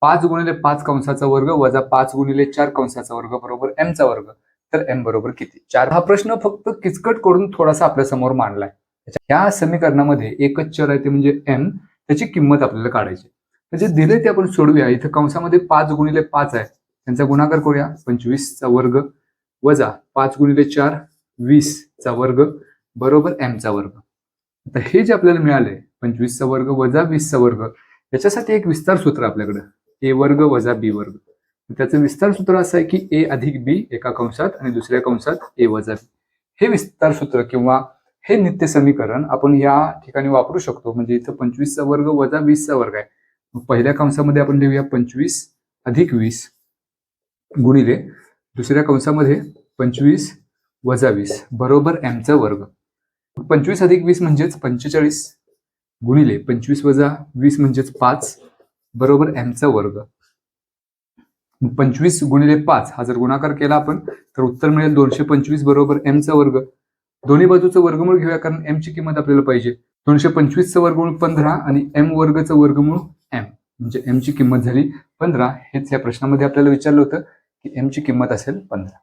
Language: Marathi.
5 गुणिले 5 कंसाचा वर्ग वजा 5 गुणिले 4 कंसाचा वर्ग बरोबर m चा वर्ग. तर m बरोबर किती? 4. हा प्रश्न फक्त किचकट करून थोडासा आपल्या समोर मांडलाय. ह्या समीकरणामध्ये एकच चर आहे ते म्हणजे m, त्याची किंमत आपल्याला काढायची. म्हणजे दिले ते आपण सोडूया. इथं कंसामध्ये 5 गुणिले 5 आहे, त्यांचा गुणाकार करूया. 25 चा वर्ग वजा 5 गुणिले 4 20 चा वर्ग बरोबर m चा वर्ग. आता हे जे आपल्याला मिळाले 25 चा वर्ग वजा 20 चा वर्ग, याच्यासाठी एक विस्तार सूत्र आपल्याकडे a वर्ग वजा b वर्ग. त्याचं विस्तार सूत्र असं आहे की a अधिक b एका कंसात आणि दुसऱ्या कंसात a वजा b. हे विस्तार सूत्र किंवा हे नित्य समीकरण आपण या ठिकाणी वापरू शकतो. म्हणजे इथं 25 चा वर्ग वजा 20 चा वर्ग आहे. पहिल्या कंसामध्ये आपण लिहूया 25 अधिक 20 गुणिले दुसऱ्या कंसामध्ये 25 वजा 20 बरोबर m चा वर्ग. 25 अधिक 20 म्हणजेच 45 गुणिले 25 वजा 20 म्हणजेच 5 बरोबर m चा वर्ग. 25 गुणिले 5 हा जर गुणाकार केला आपण तर उत्तर मिळेल 225 बरोबर m चा वर्ग. दोन्ही बाजूचं वर्गमूळ घेऊया कारण m ची किंमत आपल्याला पाहिजे. 225 चं वर्गमूळ 15 आणि m वर्गचं वर्गमूळ m, म्हणजे m ची किंमत झाली 15. हेच या प्रश्नामध्ये आपल्याला विचारलं होतं की m ची किंमत असेल 15.